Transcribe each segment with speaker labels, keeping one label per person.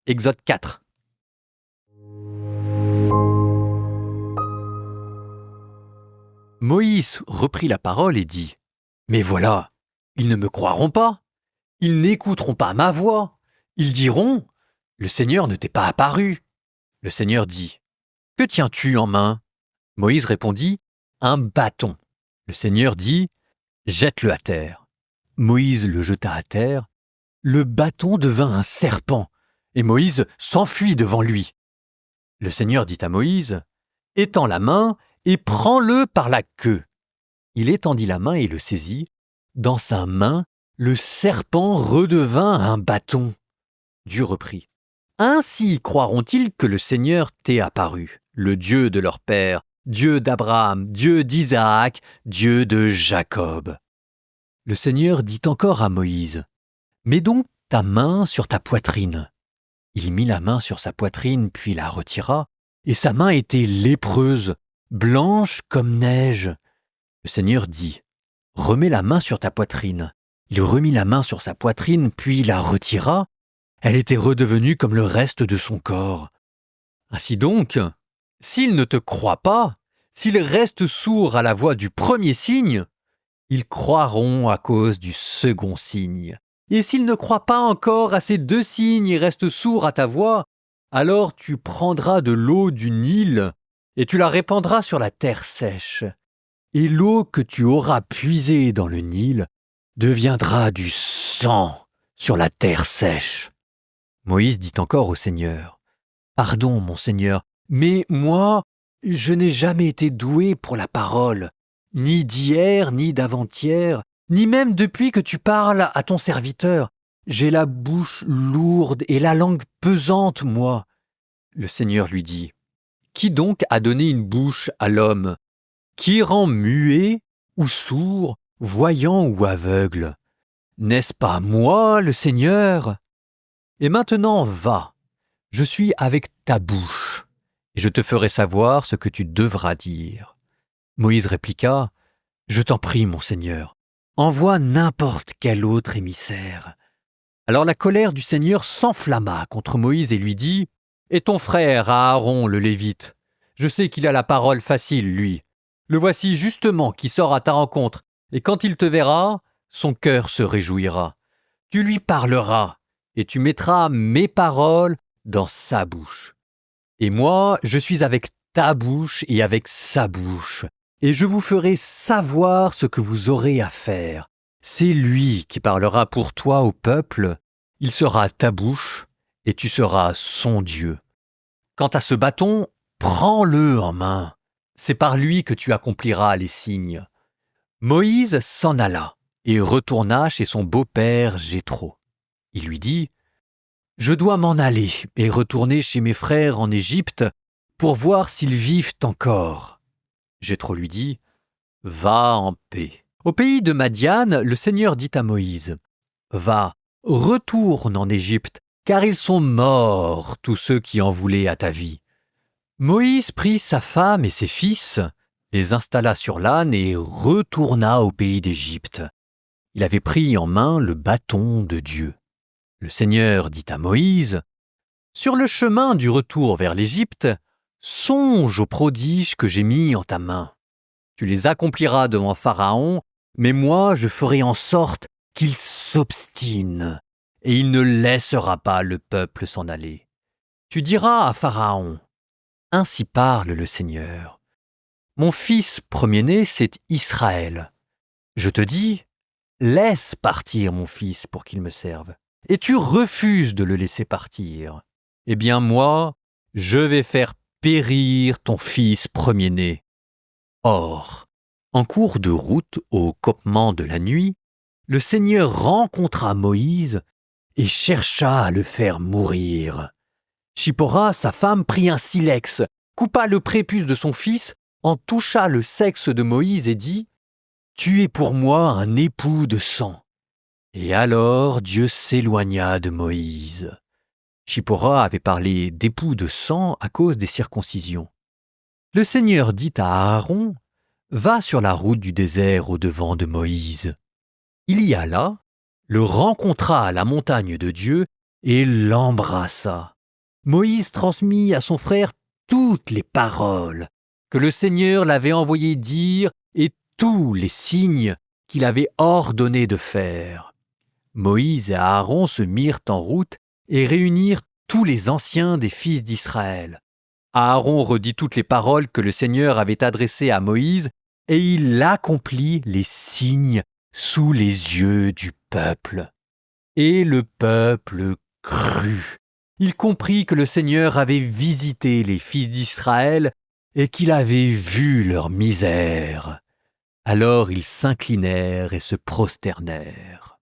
Speaker 1: Exode 4. Moïse reprit la parole et dit : « Mais voilà, ils ne me croiront pas. Ils n'écouteront pas ma voix. Ils diront : le Seigneur ne t'est pas apparu. » Le Seigneur dit : « Que tiens-tu en main ?» Moïse répondit : « Un bâton. » Le Seigneur dit : « Jette-le à terre. » Moïse le jeta à terre. Le bâton devint un serpent, et Moïse s'enfuit devant lui. Le Seigneur dit à Moïse : « Étends la main et prends-le par la queue. » Il étendit la main et le saisit. Dans sa main, le serpent redevint un bâton. Dieu reprit : « Ainsi croiront-ils que le Seigneur t'est apparu, le Dieu de leur père, Dieu d'Abraham, Dieu d'Isaac, Dieu de Jacob. » Le Seigneur dit encore à Moïse : « Mets donc ta main sur ta poitrine. » Il mit la main sur sa poitrine, puis la retira, et sa main était lépreuse, blanche comme neige. Le Seigneur dit : « Remets la main sur ta poitrine. » Il remit la main sur sa poitrine, puis la retira. Elle était redevenue comme le reste de son corps. Ainsi donc, s'ils ne te croient pas, s'ils restent sourds à la voix du premier signe, ils croiront à cause du second signe. Et s'ils ne croient pas encore à ces 2 signes et restent sourds à ta voix, alors tu prendras de l'eau du Nil et tu la répandras sur la terre sèche. Et l'eau que tu auras puisée dans le Nil deviendra du sang sur la terre sèche. Moïse dit encore au Seigneur : « Pardon, mon Seigneur, mais moi, je n'ai jamais été doué pour la parole, ni d'hier, ni d'avant-hier, ni même depuis que tu parles à ton serviteur. J'ai la bouche lourde et la langue pesante, moi. » Le Seigneur lui dit : « Qui donc a donné une bouche à l'homme ? Qui rend muet ou sourd, voyant ou aveugle ? N'est-ce pas moi, le Seigneur ? Et maintenant va, je suis avec ta bouche, et je te ferai savoir ce que tu devras dire. » Moïse répliqua : « Je t'en prie, mon Seigneur, envoie n'importe quel autre émissaire. » Alors la colère du Seigneur s'enflamma contre Moïse et lui dit : « Et ton frère Aaron le Lévite ? Je sais qu'il a la parole facile, lui. Le voici justement qui sort à ta rencontre, et quand il te verra, son cœur se réjouira. Tu lui parleras, et tu mettras mes paroles dans sa bouche. Et moi, je suis avec ta bouche et avec sa bouche, et je vous ferai savoir ce que vous aurez à faire. C'est lui qui parlera pour toi au peuple, il sera ta bouche, et tu seras son Dieu. Quant à ce bâton, prends-le en main. C'est par lui que tu accompliras les signes. » Moïse s'en alla et retourna chez son beau-père Jéthro. Il lui dit : « Je dois m'en aller et retourner chez mes frères en Égypte pour voir s'ils vivent encore. » Jéthro lui dit : « Va en paix. » Au pays de Madian, le Seigneur dit à Moïse : « Va, retourne en Égypte, car ils sont morts, tous ceux qui en voulaient à ta vie. » Moïse prit sa femme et ses fils, les installa sur l'âne et retourna au pays d'Égypte. Il avait pris en main le bâton de Dieu. Le Seigneur dit à Moïse : « Sur le chemin du retour vers l'Égypte, songe aux prodiges que j'ai mis en ta main. Tu les accompliras devant Pharaon, mais moi je ferai en sorte qu'il s'obstine, et il ne laissera pas le peuple s'en aller. Tu diras à Pharaon : ainsi parle le Seigneur. Mon fils premier-né, c'est Israël. Je te dis : laisse partir mon fils pour qu'il me serve. Et tu refuses de le laisser partir. Eh bien moi, je vais faire périr ton fils premier-né. » Or, en cours de route au campement de la nuit, le Seigneur rencontra Moïse et chercha à le faire mourir. Shipora, sa femme, prit un silex, coupa le prépuce de son fils, en toucha le sexe de Moïse et dit : « Tu es pour moi un époux de sang. » Et alors Dieu s'éloigna de Moïse. Shipora avait parlé d'époux de sang à cause des circoncisions. Le Seigneur dit à Aaron : « Va sur la route du désert au-devant de Moïse. » Il y alla, le rencontra à la montagne de Dieu et l'embrassa. Moïse transmit à son frère toutes les paroles que le Seigneur l'avait envoyé dire et tous les signes qu'il avait ordonné de faire. Moïse et Aaron se mirent en route et réunirent tous les anciens des fils d'Israël. Aaron redit toutes les paroles que le Seigneur avait adressées à Moïse, et il accomplit les signes sous les yeux du peuple. Et le peuple crut. Il comprit que le Seigneur avait visité les fils d'Israël et qu'il avait vu leur misère. Alors ils s'inclinèrent et se prosternèrent.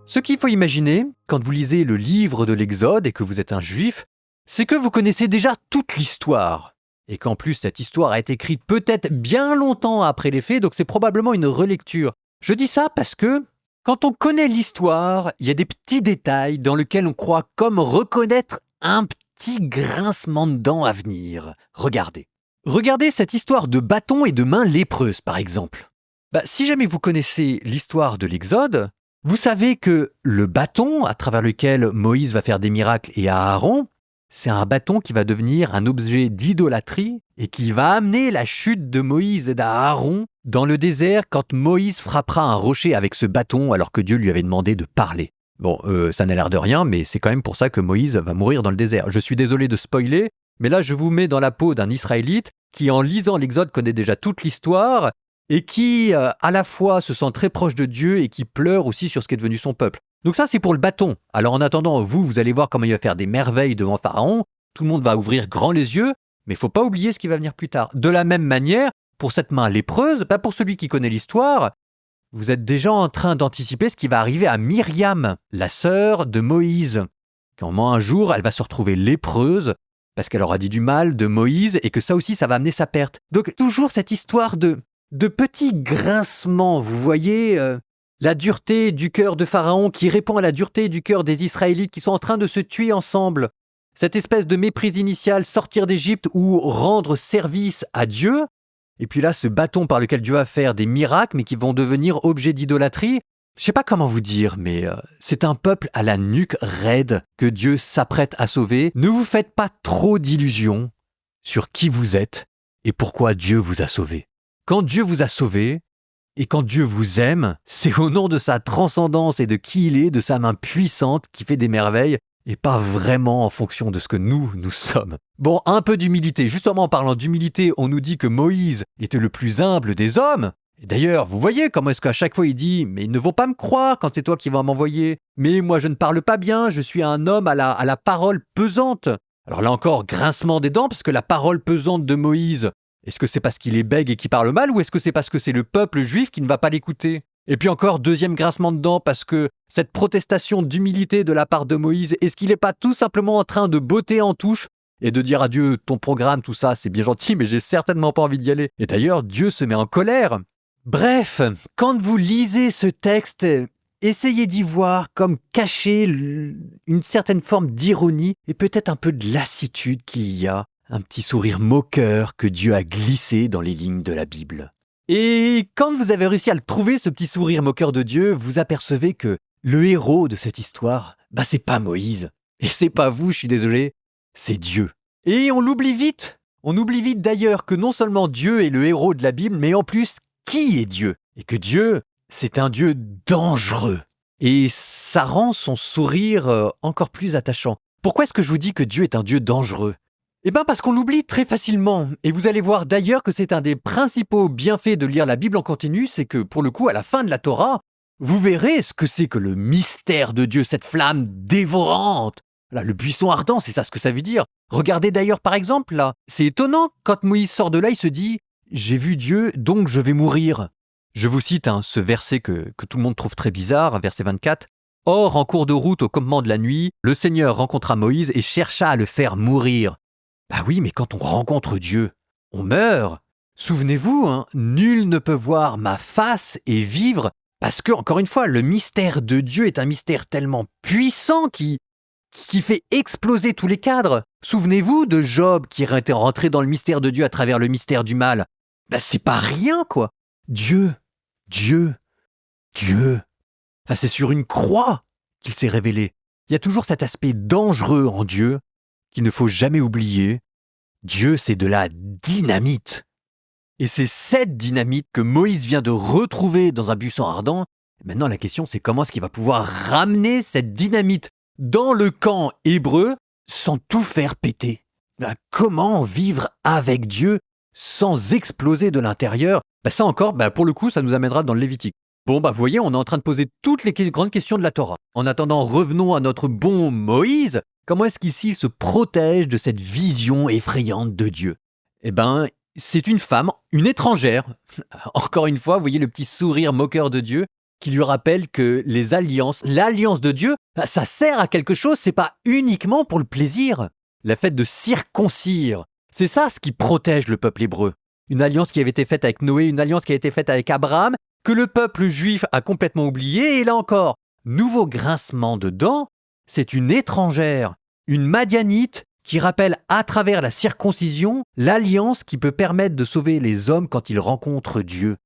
Speaker 1: Ce qu'il faut imaginer, quand vous lisez le livre de l'Exode et que vous êtes un juif, c'est que vous connaissez déjà toute l'histoire. Et qu'en plus, cette histoire a été écrite peut-être bien longtemps après les faits, donc c'est probablement une relecture. Je dis ça parce que, quand on connaît l'histoire, il y a des petits détails dans lesquels on croit comme reconnaître un petit grincement de dents à venir. Regardez. Regardez cette histoire de bâton et de mains lépreuses, par exemple. Si jamais vous connaissez l'histoire de l'Exode, vous savez que le bâton à travers lequel Moïse va faire des miracles et Aaron, c'est un bâton qui va devenir un objet d'idolâtrie et qui va amener la chute de Moïse et d'Aaron dans le désert quand Moïse frappera un rocher avec ce bâton alors que Dieu lui avait demandé de parler. Bon, ça n'a l'air de rien, mais c'est quand même pour ça que Moïse va mourir dans le désert. Je suis désolé de spoiler, mais là je vous mets dans la peau d'un Israélite qui en lisant l'Exode connaît déjà toute l'histoire et qui à la fois se sent très proche de Dieu et qui pleure aussi sur ce qu'est devenu son peuple. Donc ça c'est pour le bâton. Alors en attendant, vous allez voir comment il va faire des merveilles devant Pharaon, tout le monde va ouvrir grand les yeux, mais il ne faut pas oublier ce qui va venir plus tard. De la même manière, pour cette main lépreuse, pour celui qui connaît l'histoire, vous êtes déjà en train d'anticiper ce qui va arriver à Myriam, la sœur de Moïse. Quand un jour, elle va se retrouver lépreuse parce qu'elle aura dit du mal de Moïse et que ça aussi, ça va amener sa perte. Donc toujours cette histoire de petits grincements, vous voyez, la dureté du cœur de Pharaon qui répond à la dureté du cœur des Israélites qui sont en train de se tuer ensemble. Cette espèce de méprise initiale, sortir d'Égypte ou rendre service à Dieu. Et puis là, ce bâton par lequel Dieu va faire des miracles, mais qui vont devenir objet d'idolâtrie. Je sais pas comment vous dire, mais c'est un peuple à la nuque raide que Dieu s'apprête à sauver. Ne vous faites pas trop d'illusions sur qui vous êtes et pourquoi Dieu vous a sauvé. Quand Dieu vous a sauvé, et quand Dieu vous aime, c'est au nom de sa transcendance et de qui il est, de sa main puissante qui fait des merveilles, et pas vraiment en fonction de ce que nous sommes. Bon, un peu d'humilité. Justement, en parlant d'humilité, on nous dit que Moïse était le plus humble des hommes. Et d'ailleurs, vous voyez comment est-ce qu'à chaque fois il dit « Mais ils ne vont pas me croire quand c'est toi qui vas m'envoyer. Mais moi je ne parle pas bien, je suis un homme à la parole pesante. » Alors là encore, grincement des dents, parce que la parole pesante de Moïse, est-ce que c'est parce qu'il est bègue et qu'il parle mal, ou est-ce que c'est parce que c'est le peuple juif qui ne va pas l'écouter ? Et puis encore, deuxième grincement de dents, parce que cette protestation d'humilité de la part de Moïse, est-ce qu'il n'est pas tout simplement en train de botter en touche et de dire à Dieu, ton programme, tout ça, c'est bien gentil, mais j'ai certainement pas envie d'y aller. Et d'ailleurs, Dieu se met en colère. Bref, quand vous lisez ce texte, essayez d'y voir comme caché une certaine forme d'ironie et peut-être un peu de lassitude qu'il y a, un petit sourire moqueur que Dieu a glissé dans les lignes de la Bible. Et quand vous avez réussi à le trouver, ce petit sourire moqueur de Dieu, vous apercevez que le héros de cette histoire, c'est pas Moïse. Et c'est pas vous, je suis désolé, c'est Dieu. Et on l'oublie vite. On oublie vite d'ailleurs que non seulement Dieu est le héros de la Bible, mais en plus, qui est Dieu ? Et que Dieu, c'est un Dieu dangereux. Et ça rend son sourire encore plus attachant. Pourquoi est-ce que je vous dis que Dieu est un Dieu dangereux ? Parce qu'on l'oublie très facilement. Et vous allez voir d'ailleurs que c'est un des principaux bienfaits de lire la Bible en continu, c'est que pour le coup, à la fin de la Torah, vous verrez ce que c'est que le mystère de Dieu, cette flamme dévorante. Là, le buisson ardent, c'est ça ce que ça veut dire. Regardez d'ailleurs par exemple là, c'est étonnant, quand Moïse sort de là, il se dit « J'ai vu Dieu, donc je vais mourir ». Je vous cite ce verset que tout le monde trouve très bizarre, verset 24. « Or, en cours de route au campement de la nuit, le Seigneur rencontra Moïse et chercha à le faire mourir. » Oui, mais quand on rencontre Dieu, on meurt. Souvenez-vous, nul ne peut voir ma face et vivre, parce que, encore une fois, le mystère de Dieu est un mystère tellement puissant qui fait exploser tous les cadres. Souvenez-vous de Job qui était rentré dans le mystère de Dieu à travers le mystère du mal. C'est pas rien, quoi. Dieu. Enfin, c'est sur une croix qu'il s'est révélé. Il y a toujours cet aspect dangereux en Dieu qu'il ne faut jamais oublier. Dieu, c'est de la dynamite. Et c'est cette dynamite que Moïse vient de retrouver dans un buisson ardent. Maintenant, la question, c'est comment est-ce qu'il va pouvoir ramener cette dynamite dans le camp hébreu sans tout faire péter? Comment vivre avec Dieu sans exploser de l'intérieur? Ça encore, pour le coup, ça nous amènera dans le Lévitique. Vous voyez, on est en train de poser toutes les grandes questions de la Torah. En attendant, revenons à notre bon Moïse. Comment est-ce qu'ici il se protège de cette vision effrayante de Dieu? C'est une femme, une étrangère. Encore une fois, vous voyez le petit sourire moqueur de Dieu qui lui rappelle que les alliances, l'alliance de Dieu, ça sert à quelque chose, c'est pas uniquement pour le plaisir. La fête de circoncire, c'est ça ce qui protège le peuple hébreu. Une alliance qui avait été faite avec Noé, une alliance qui a été faite avec Abraham, que le peuple juif a complètement oublié. Et là encore, nouveau grincement de dents, c'est une étrangère, une Madianite qui rappelle à travers la circoncision l'alliance qui peut permettre de sauver les hommes quand ils rencontrent Dieu.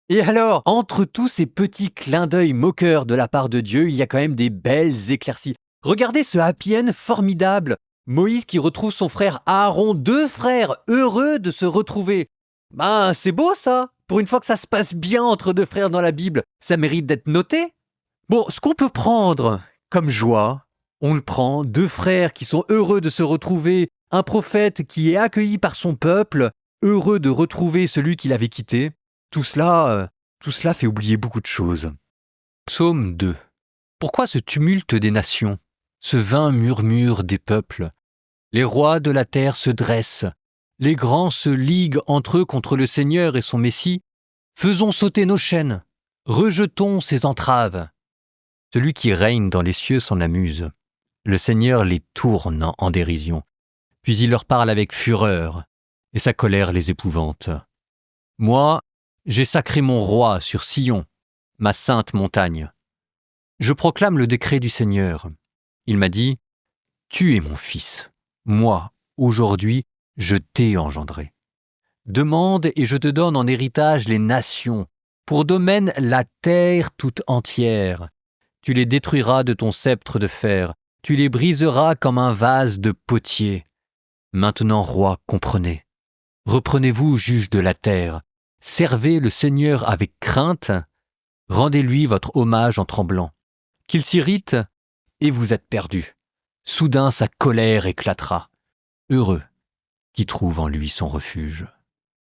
Speaker 1: Et alors, entre tous ces petits clins d'œil moqueurs de la part de Dieu, il y a quand même des belles éclaircies. Regardez ce happy end formidable. Moïse qui retrouve son frère Aaron, 2 frères heureux de se retrouver. C'est beau ça. Pour une fois que ça se passe bien entre 2 frères dans la Bible, ça mérite d'être noté. Ce qu'on peut prendre comme joie, on le prend, 2 frères qui sont heureux de se retrouver, un prophète qui est accueilli par son peuple, heureux de retrouver celui qu'il avait quitté. Tout cela fait oublier beaucoup de choses. Psaume 2. Pourquoi ce tumulte des nations, ce vain murmure des peuples? Les rois de la terre se dressent, les grands se liguent entre eux contre le Seigneur et son Messie. Faisons sauter nos chaînes, rejetons ses entraves. Celui qui règne dans les cieux s'en amuse. Le Seigneur les tourne en dérision, puis il leur parle avec fureur, et sa colère les épouvante. Moi, j'ai sacré mon roi sur Sion, ma sainte montagne. Je proclame le décret du Seigneur. Il m'a dit, « Tu es mon fils. Moi, aujourd'hui, je t'ai engendré. Demande et je te donne en héritage les nations, pour domaine la terre toute entière. Tu les détruiras de ton sceptre de fer, tu les briseras comme un vase de potier. Maintenant, roi, comprenez. Reprenez-vous, juges de la terre. Servez le Seigneur avec crainte. Rendez-lui votre hommage en tremblant. Qu'il s'irrite, et vous êtes perdus. Soudain sa colère éclatera. Heureux qui trouve en lui son refuge.